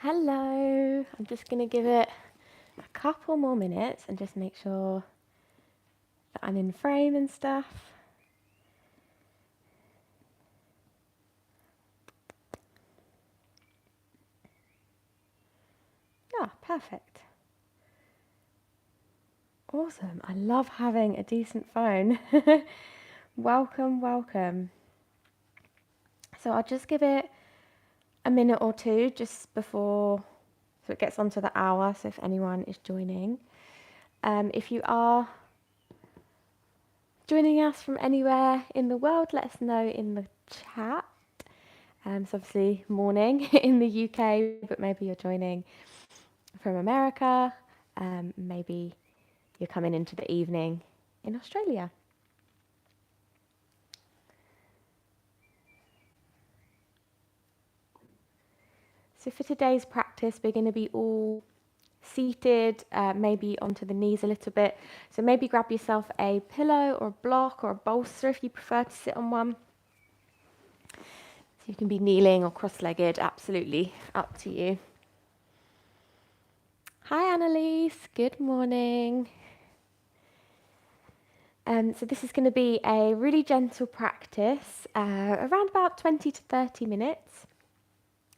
Hello, I'm just going to give it a couple more minutes and just make sure that I'm in frame and stuff. Ah, perfect. Awesome, I love having a decent phone. Welcome, welcome. So I'll just give it a minute or two just before, so it gets onto the hour, so if anyone is joining. If you are joining us from anywhere in the world, let us know in the chat. So obviously morning in the UK, but maybe you're joining from America, maybe you're coming into the evening in Australia. So for today's practice, we're going to be all seated, maybe onto the knees a little bit. So maybe grab yourself a pillow or a block or a bolster if you prefer to sit on one. So you can be kneeling or cross-legged, absolutely up to you. Hi Annalise, good morning. So this is going to be a really gentle practice, around about 20 to 30 minutes,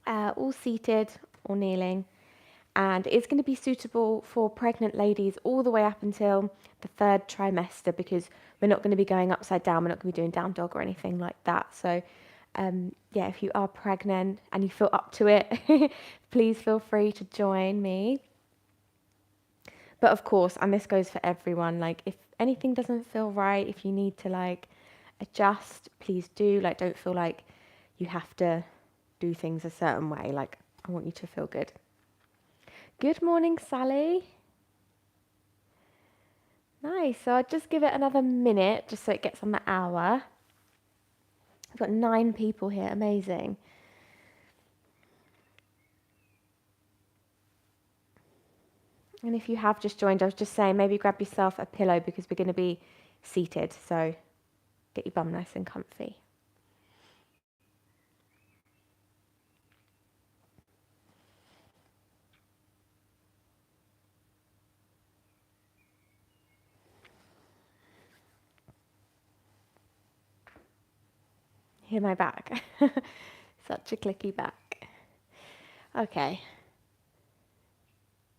all seated or kneeling. And it's going to be suitable for pregnant ladies all the way up until the 3rd trimester, because we're not going to be going upside down, we're not going to be doing down dog or anything like that. So yeah, if you are pregnant and you feel up to it, please feel free to join me. But of course, and this goes for everyone, like if anything doesn't feel right, if you need to like adjust, please do. Like don't feel like you have to do things a certain way. Like I want you to feel good. Good morning, Sally. Nice. So I'll just give it another minute just so it gets on the hour. I've got 9 people here. Amazing. And if you have just joined, I was just saying maybe grab yourself a pillow because we're going to be seated. So get your bum nice and comfy. Hear my back. Such a clicky back. Okay.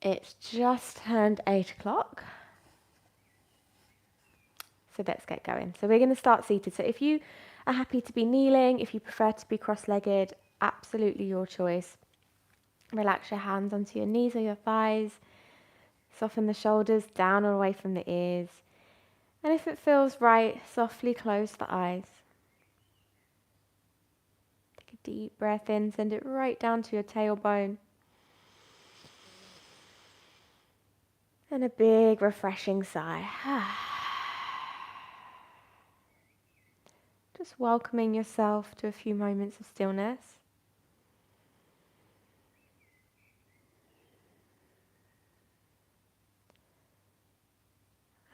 It's just turned 8 o'clock. So let's get going. So we're going to start seated. So if you are happy to be kneeling, if you prefer to be cross-legged, absolutely your choice. Relax your hands onto your knees or your thighs. Soften the shoulders down and away from the ears. And if it feels right, softly close the eyes. Take a deep breath in, send it right down to your tailbone. And a big refreshing sigh. Just welcoming yourself to a few moments of stillness.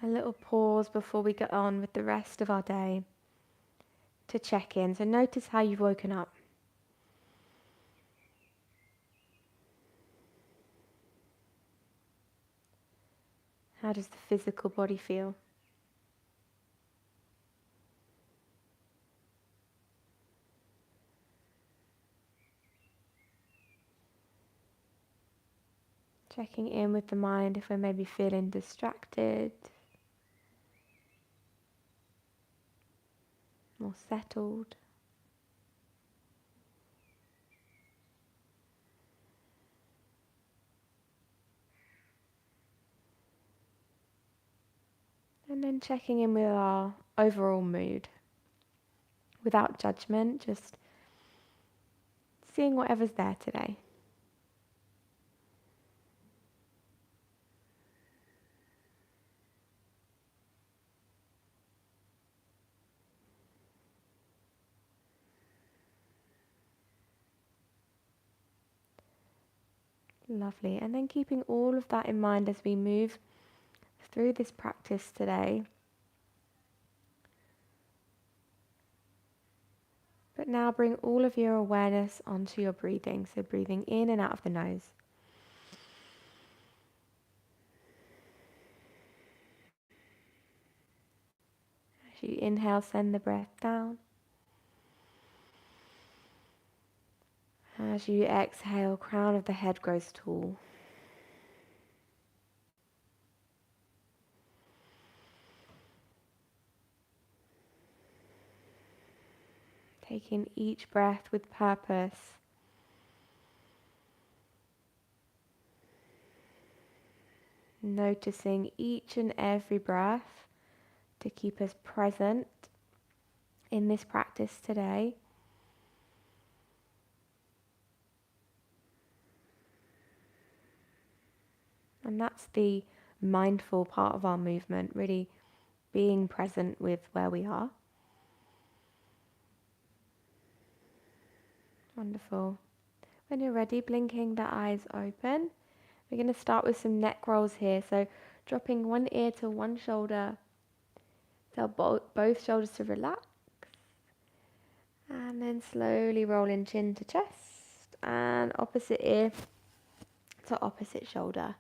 A little pause before we get on with the rest of our day to check in. So notice how you've woken up. How does the physical body feel? Checking in with the mind if we're maybe feeling distracted, more settled. And then checking in with our overall mood. Without judgment, just seeing whatever's there today. Lovely. And then keeping all of that in mind as we move through this practice today. But now bring all of your awareness onto your breathing. So breathing in and out of the nose. As you inhale, send the breath down. As you exhale, crown of the head grows tall. Taking each breath with purpose. Noticing each and every breath to keep us present in this practice today. And that's the mindful part of our movement, really being present with where we are. Wonderful. When you're ready, blinking the eyes open. We're going to start with some neck rolls here. So dropping one ear to one shoulder. Tell both shoulders to relax. And then slowly rolling chin to chest. And opposite ear to opposite shoulder.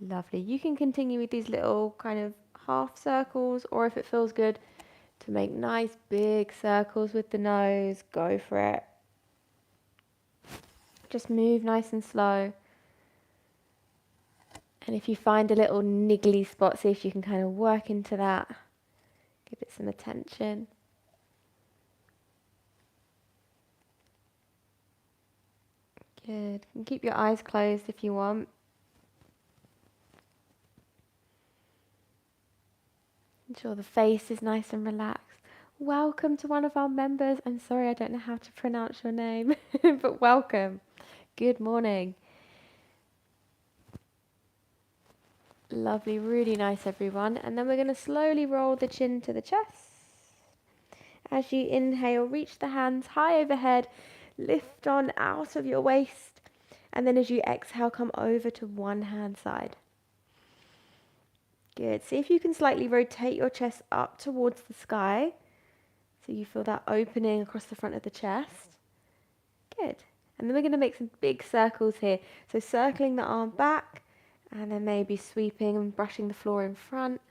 Lovely. You can continue with these little kind of half circles, or if it feels good to make nice big circles with the nose, go for it. Just move nice and slow. And if you find a little niggly spot, see if you can kind of work into that. Give it some attention. Good. You can keep your eyes closed if you want. Ensure the face is nice and relaxed. Welcome to one of our members. I'm sorry I don't know how to pronounce your name, but welcome. Good morning. Lovely, really nice everyone. And then we're going to slowly roll the chin to the chest. As you inhale, reach the hands high overhead, lift on out of your waist. And then as you exhale, come over to one hand side. Good. See if you can slightly rotate your chest up towards the sky. So you feel that opening across the front of the chest. Good. And then we're going to make some big circles here. So circling the arm back, and then maybe sweeping and brushing the floor in front.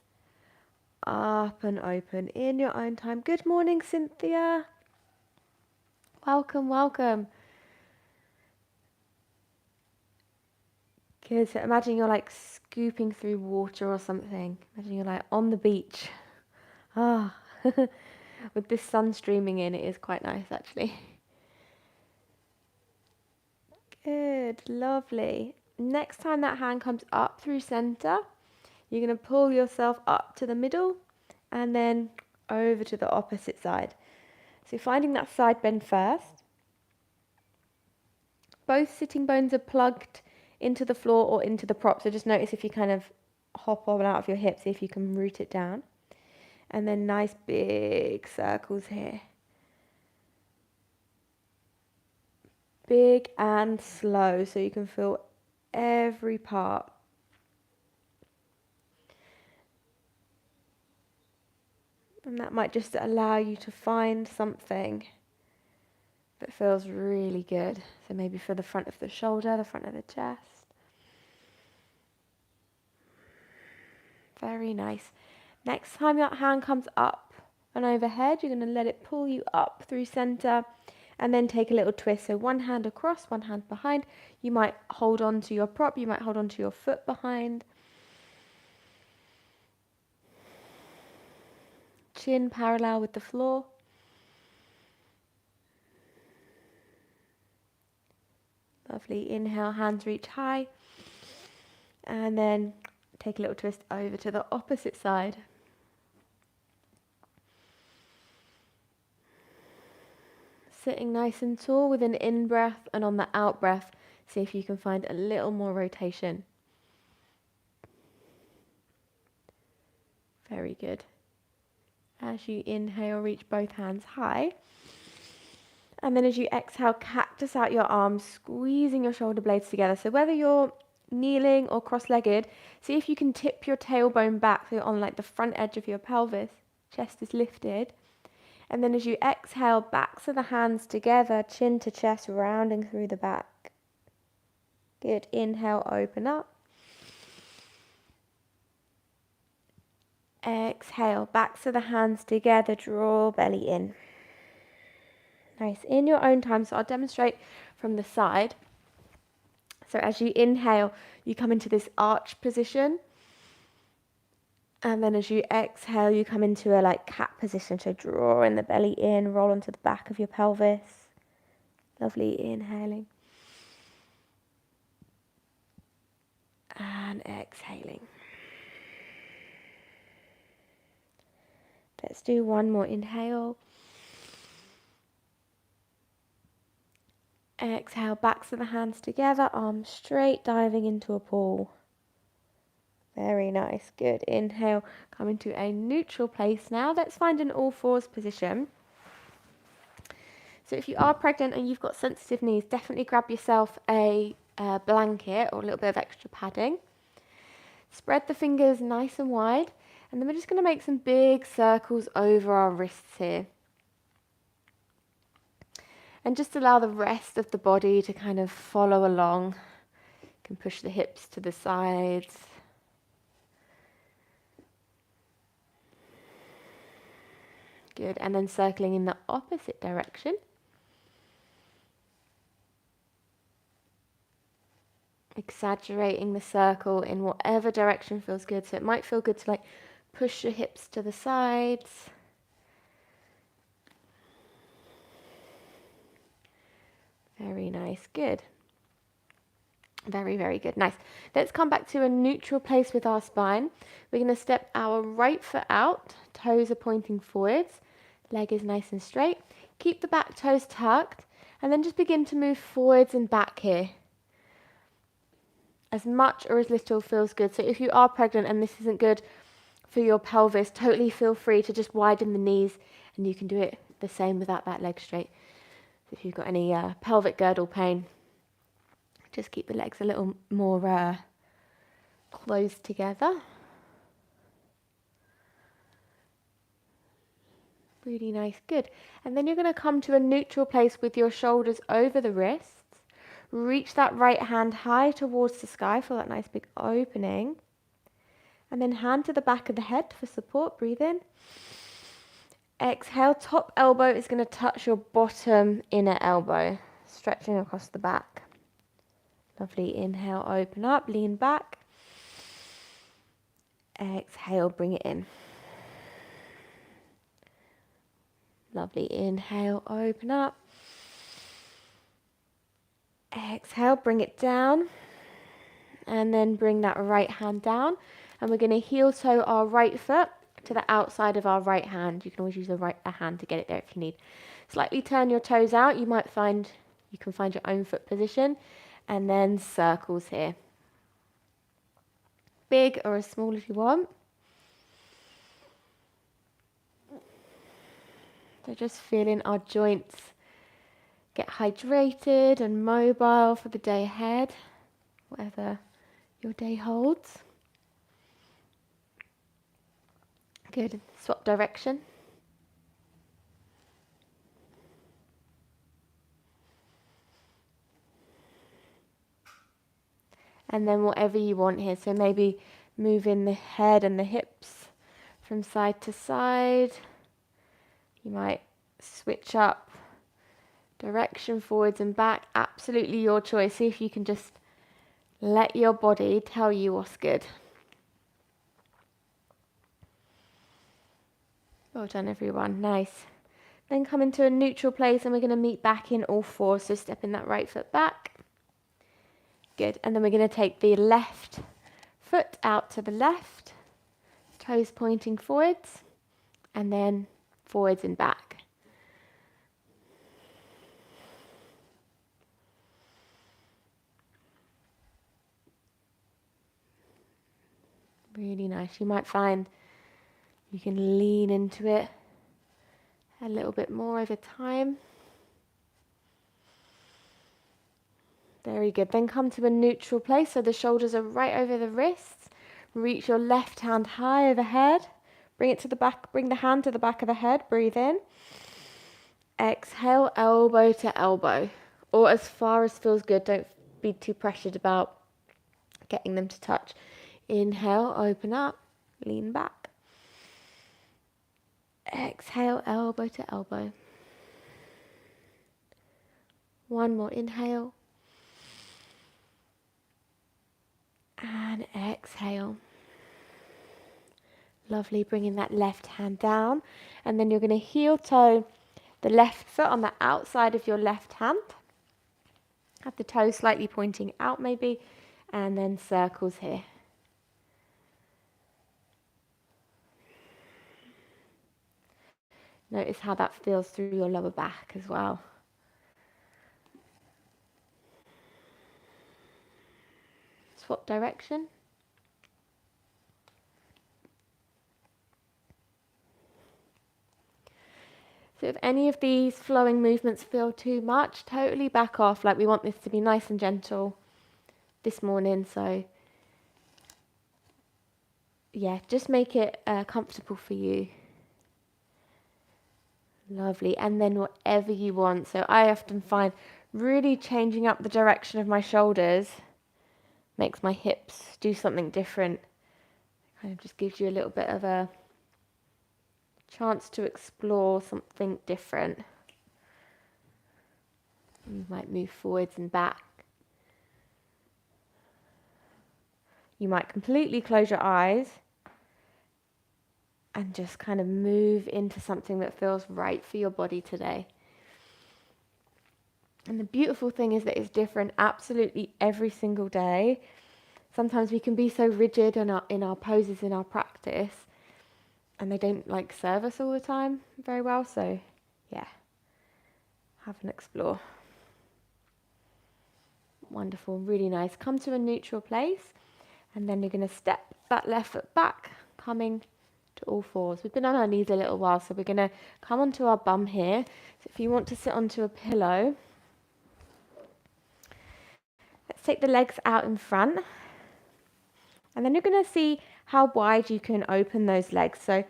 Up and open in your own time. Good morning, Cynthia. Welcome, welcome. Good. So imagine you're like scooping through water or something. Imagine you're like on the beach. Ah, with this sun streaming in, it is quite nice actually. Good, lovely. Next time that hand comes up through center, you're going to pull yourself up to the middle and then over to the opposite side. So finding that side bend first. Both sitting bones are plugged into the floor or into the prop. So just notice if you kind of hop on out of your hips, see if you can root it down. And then nice big circles here. Big and slow so you can feel every part. And that might just allow you to find something that feels really good. So maybe for the front of the shoulder, the front of the chest. Very nice. Next time that hand comes up and overhead, you're going to let it pull you up through center and then take a little twist. So one hand across, one hand behind. You might hold on to your prop, you might hold on to your foot behind. Chin parallel with the floor. Lovely. Inhale, hands reach high. And then take a little twist over to the opposite side. Sitting nice and tall with an in-breath, and on the out-breath, see if you can find a little more rotation. Very good. As you inhale, reach both hands high. And then as you exhale, cactus out your arms, squeezing your shoulder blades together. So whether you're kneeling or cross-legged, see if you can tip your tailbone back so you're on like the front edge of your pelvis. Chest is lifted. And then as you exhale, backs of the hands together, chin to chest, rounding through the back. Good. Inhale, open up. Exhale, backs of the hands together, draw belly in. Nice. In your own time, so I'll demonstrate from the side. So as you inhale, you come into this arch position. And then as you exhale, you come into a cat position. So drawing the belly in, roll onto the back of your pelvis. Lovely, inhaling. And exhaling. Let's do one more inhale. Exhale, backs of the hands together, arms straight, diving into a pool. Very nice, good. Inhale, come into a neutral place now. Let's find an all fours position. So if you are pregnant and you've got sensitive knees, definitely grab yourself a blanket or a little bit of extra padding. Spread the fingers nice and wide, and then we're just going to make some big circles over our wrists here. And just allow the rest of the body to kind of follow along. You can push the hips to the sides. Good, and then circling in the opposite direction. Exaggerating the circle in whatever direction feels good. So it might feel good to push your hips to the sides. Very nice, good. Very, very good, nice. Let's come back to a neutral place with our spine. We're going to step our right foot out, toes are pointing forwards, leg is nice and straight. Keep the back toes tucked, and then just begin to move forwards and back here. As much or as little feels good. So if you are pregnant and this isn't good for your pelvis, totally feel free to just widen the knees, and you can do it the same without that leg straight. If you've got any pelvic girdle pain, just keep the legs a little more close together. Really nice, good. And then you're going to come to a neutral place with your shoulders over the wrists. Reach that right hand high towards the sky for that nice big opening. And then hand to the back of the head for support, breathe in. Exhale, top elbow is going to touch your bottom inner elbow, stretching across the back. Lovely, inhale, open up, lean back. Exhale, bring it in. Lovely, inhale, open up. Exhale, bring it down. And then bring that right hand down. And we're going to heel toe our right foot to the outside of our right hand. You can always use the right hand to get it there if you need. Slightly turn your toes out. You can find your own foot position, and then circles here. Big or as small as you want. So just feeling our joints get hydrated and mobile for the day ahead, whatever your day holds. Good. Swap direction. And then whatever you want here. So maybe moving the head and the hips from side to side. You might switch up direction forwards and back. Absolutely your choice. See if you can just let your body tell you what's good. Well done, everyone. Nice. Then come into a neutral place, and we're going to meet back in all fours. So stepping that right foot back. Good. And then we're going to take the left foot out to the left, toes pointing forwards, and then forwards and back. Really nice. You might find you can lean into it a little bit more over time. Very good. Then come to a neutral place. So the shoulders are right over the wrists. Reach your left hand high overhead. Bring it to the back. Bring the hand to the back of the head. Breathe in. Exhale, elbow to elbow, or as far as feels good. Don't be too pressured about getting them to touch. Inhale, open up, lean back. Exhale, elbow to elbow. One more inhale. And exhale. Lovely, bringing that left hand down. And then you're going to heel toe the left foot on the outside of your left hand. Have the toe slightly pointing out maybe. And then circles here. Notice how that feels through your lower back as well. Swap direction. So if any of these flowing movements feel too much, totally back off. Like, we want this to be nice and gentle this morning. So yeah, just make it comfortable for you. Lovely. And then whatever you want. So I often find really changing up the direction of my shoulders makes my hips do something different. Kind of just gives you a little bit of a chance to explore something different. You might move forwards and back. You might completely close your eyes and just kind of move into something that feels right for your body today. And the beautiful thing is that it's different absolutely every single day. Sometimes we can be so rigid in our poses in our practice, and they don't like serve us all the time very well. So yeah, have an explore. Wonderful, really nice. Come to a neutral place, and then you're going to step that left foot back, coming to all fours. We've been on our knees a little while, so we're going to come onto our bum here. So if you want to sit onto a pillow, let's take the legs out in front, and then you're going to see how wide you can open those legs. So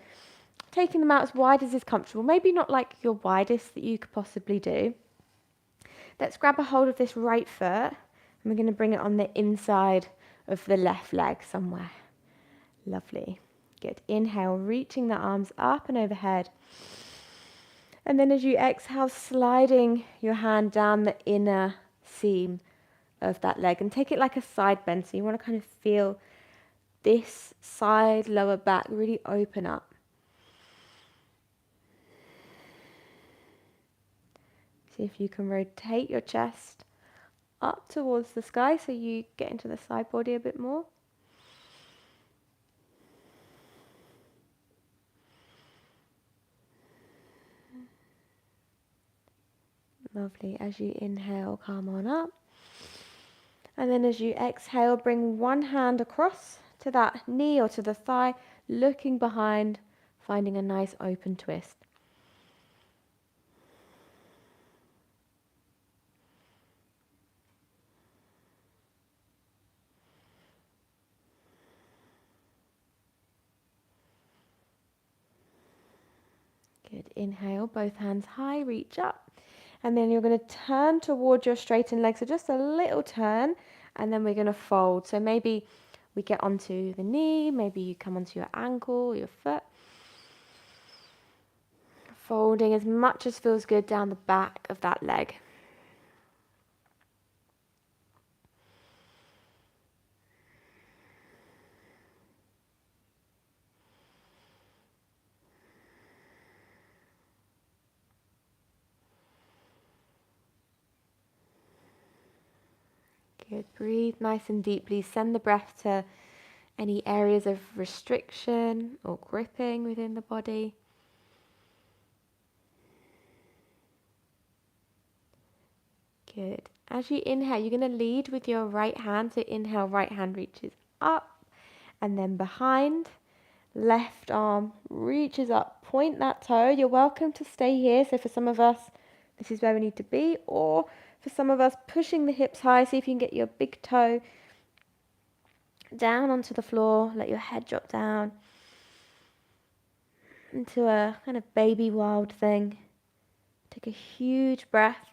taking them out as wide as is comfortable, maybe not like your widest that you could possibly do. Let's grab a hold of this right foot, and we're going to bring it on the inside of the left leg somewhere. Lovely. Good. Inhale, reaching the arms up and overhead. And then as you exhale, sliding your hand down the inner seam of that leg, and take it like a side bend. So you want to kind of feel this side lower back really open up. See if you can rotate your chest up towards the sky so you get into the side body a bit more. Lovely. As you inhale, come on up. And then as you exhale, bring one hand across to that knee or to the thigh, looking behind, finding a nice open twist. Good. Inhale, both hands high, reach up. And then you're going to turn towards your straightened leg. So just a little turn, and then we're going to fold. So maybe we get onto the knee, maybe you come onto your ankle, your foot. Folding as much as feels good down the back of that leg. Good. Breathe nice and deeply. Send the breath to any areas of restriction or gripping within the body. Good. As you inhale, you're going to lead with your right hand. So inhale, right hand reaches up, and then behind. Left arm reaches up. Point that toe. You're welcome to stay here. So for some of us, this is where we need to be. Or for some of us, pushing the hips high. See if you can get your big toe down onto the floor. Let your head drop down into a kind of baby wild thing. Take a huge breath.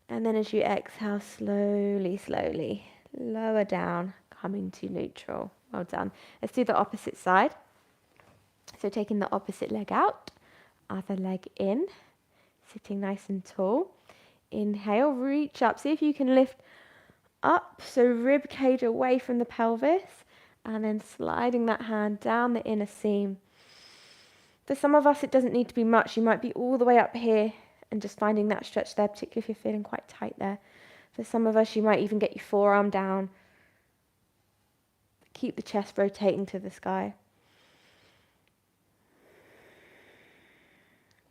And then as you exhale, slowly, slowly lower down, coming to neutral. Well done. Let's do the opposite side. So taking the opposite leg out, other leg in, sitting nice and tall. Inhale, reach up. See if you can lift up, so rib cage away from the pelvis, and then sliding that hand down the inner seam. For some of us, it doesn't need to be much. You might be all the way up here and just finding that stretch there, particularly if you're feeling quite tight there. For some of us, you might even get your forearm down. Keep the chest rotating to the sky.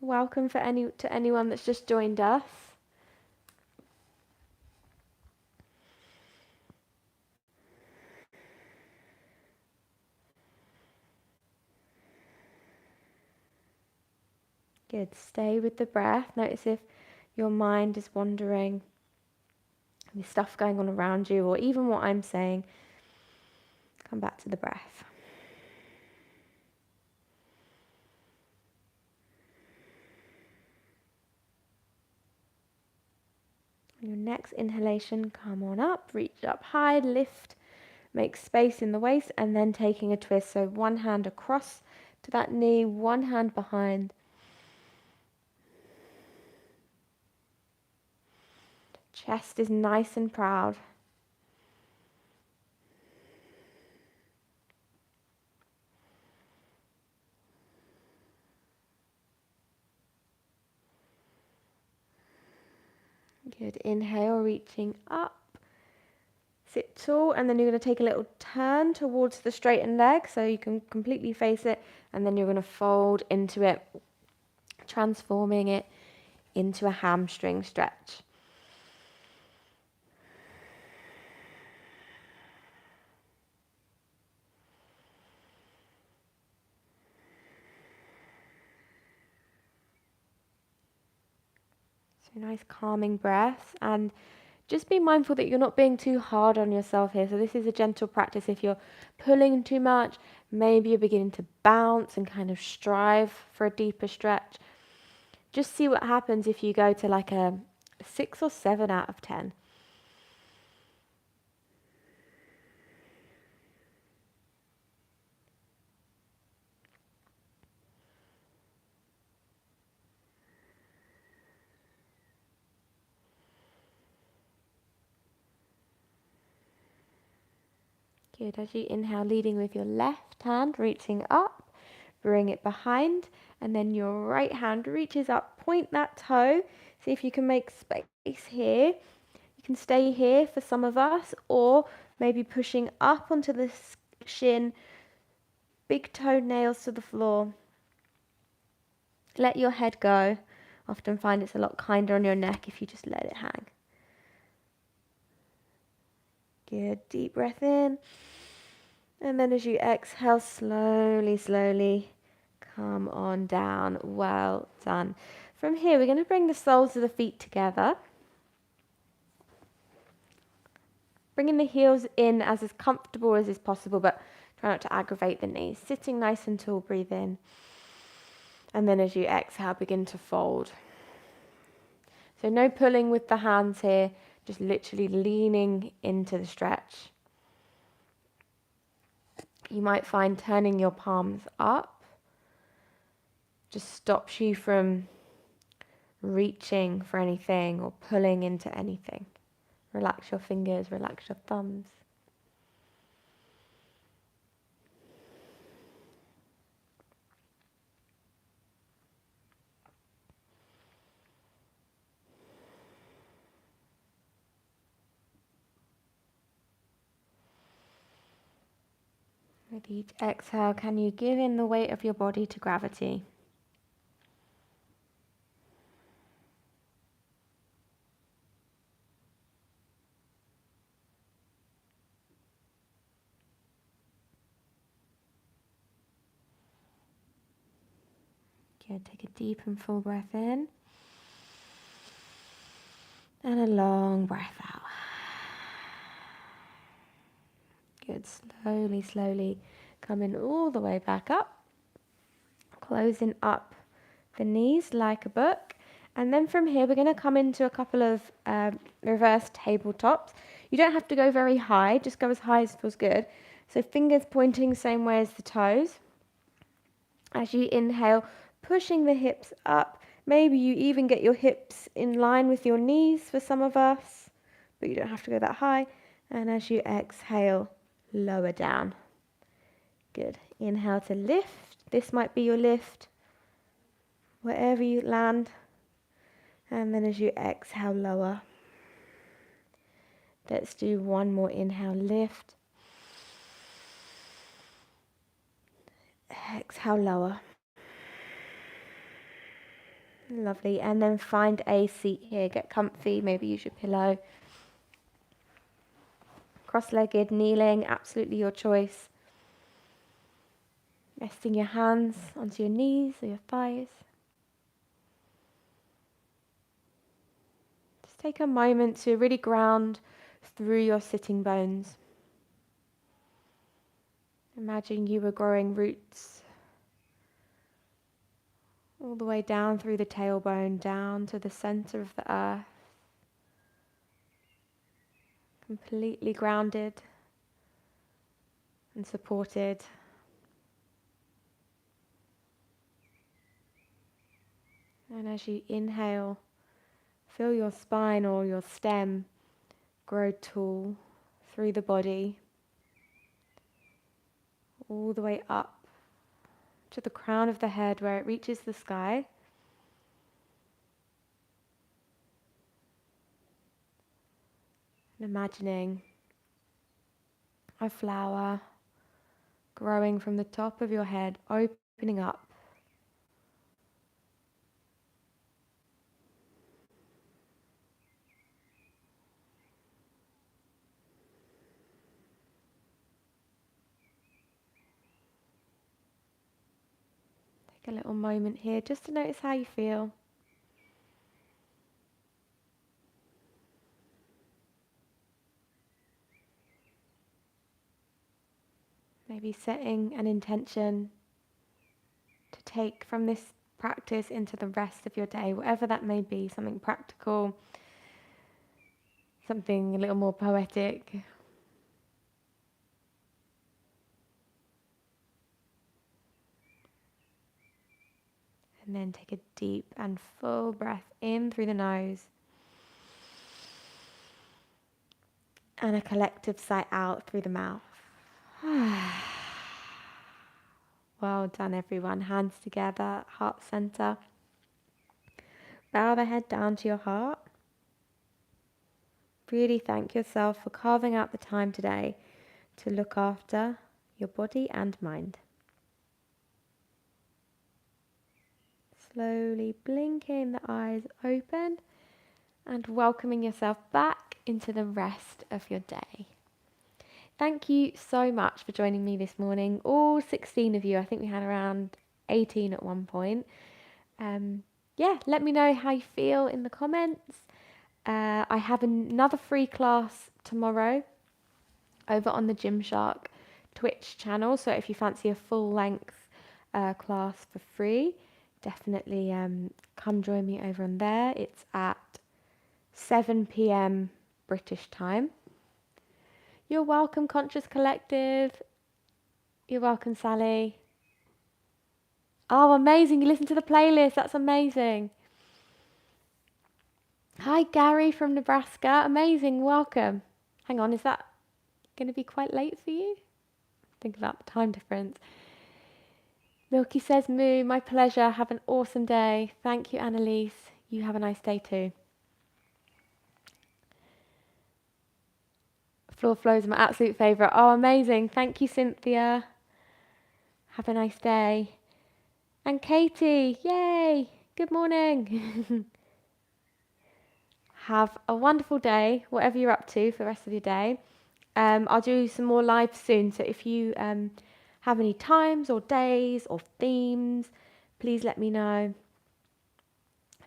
Welcome to anyone that's just joined us. Good. Stay with the breath. Notice if your mind is wandering, with stuff going on around you, or even what I'm saying. Come back to the breath. On your next inhalation, come on up, reach up high, lift, make space in the waist, and then taking a twist. So one hand across to that knee, one hand behind. Chest is nice and proud. Good. Inhale, reaching up. Sit tall, and then you're going to take a little turn towards the straightened leg so you can completely face it, and then you're going to fold into it, transforming it into a hamstring stretch. So nice calming breaths, and just be mindful that you're not being too hard on yourself here. So this is a gentle practice. If you're pulling too much, maybe you're beginning to bounce and kind of strive for a deeper stretch. Just see what happens if you go to like a 6 or 7 out of 10. Good. As you inhale, leading with your left hand, reaching up, bring it behind, and then your right hand reaches up, point that toe. See if you can make space here. You can stay here for some of us, or maybe pushing up onto the shin, big toenails to the floor. Let your head go. Often find it's a lot kinder on your neck if you just let it hang. Good. Deep breath in. And then as you exhale, slowly, slowly come on down. Well done. From here, we're going to bring the soles of the feet together. Bringing the heels in as comfortable as is possible, but try not to aggravate the knees. Sitting nice and tall, breathe in. And then as you exhale, begin to fold. So no pulling with the hands here, just literally leaning into the stretch. You might find turning your palms up just stops you from reaching for anything or pulling into anything. Relax your fingers, relax your thumbs. With each exhale, can you give in the weight of your body to gravity? Good. Take a deep and full breath in. And a long breath out. Good. Slowly, slowly coming all the way back up. Closing up the knees like a book. And then from here, we're going to come into a couple of reverse tabletops. You don't have to go very high, just go as high as feels good. So fingers pointing same way as the toes. As you inhale, pushing the hips up. Maybe you even get your hips in line with your knees for some of us, but you don't have to go that high. And as you exhale, lower down. Good. Inhale to lift. This might be your lift, wherever you land. And then as you exhale, lower. Let's do one more inhale, lift. Exhale, lower. Lovely. And then find a seat here. Get comfy, maybe use your pillow. Cross-legged, kneeling, absolutely your choice. Resting your hands onto your knees or your thighs. Just take a moment to really ground through your sitting bones. Imagine you were growing roots all the way down through the tailbone, down to the center of the earth. Completely grounded and supported. And as you inhale, feel your spine or your stem grow tall through the body, all the way up to the crown of the head where it reaches the sky. And imagining a flower growing from the top of your head, opening up. Take a little moment here just to notice how you feel. Maybe setting an intention to take from this practice into the rest of your day, whatever that may be, something practical, something a little more poetic. And then take a deep and full breath in through the nose. And a collective sigh out through the mouth. Well done, everyone. Hands together, heart center. Bow the head down to your heart. Really thank yourself for carving out the time today to look after your body and mind. Slowly blinking the eyes open and welcoming yourself back into the rest of your day. Thank you so much for joining me this morning. All 16 of you. I think we had around 18 at one point. Let me know how you feel in the comments. I have another free class tomorrow over on the Gymshark Twitch channel. So if you fancy a full length class for free, definitely come join me over on there. It's at 7 p.m. British time. You're welcome, Conscious Collective. You're welcome, Sally. Oh, amazing. You listen to the playlist. That's amazing. Hi, Gary from Nebraska. Amazing. Welcome. Hang on, is that going to be quite late for you? Think about the time difference. Milky says, Moo, my pleasure. Have an awesome day. Thank you, Annalise. You have a nice day too. Floor flows are my absolute favourite. Oh, amazing. Thank you, Cynthia. Have a nice day. And Katie, yay. Good morning. Have a wonderful day, whatever you're up to for the rest of your day. I'll do some more live soon. So if you have any times or days or themes, please let me know.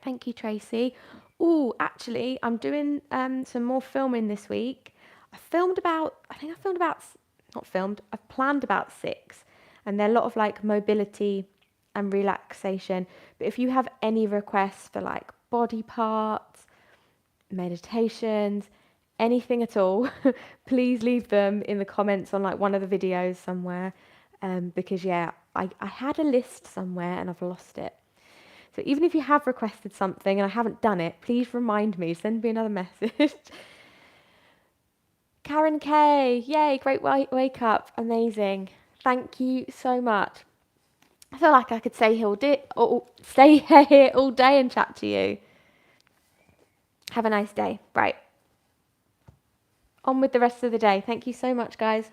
Thank you, Tracy. Oh, actually, I'm doing some more filming this week. I've planned about 6, and they're a lot of mobility and relaxation. But if you have any requests for body parts, meditations, anything at all, please leave them in the comments on like one of the videos somewhere, because yeah, I had a list somewhere and I've lost it. So even if you have requested something and I haven't done it, please remind me, send me another message. Karen K, yay, great wake up, amazing. Thank you so much. I feel like I could stay here all day and chat to you. Have a nice day. Right. On with the rest of the day. Thank you so much, guys.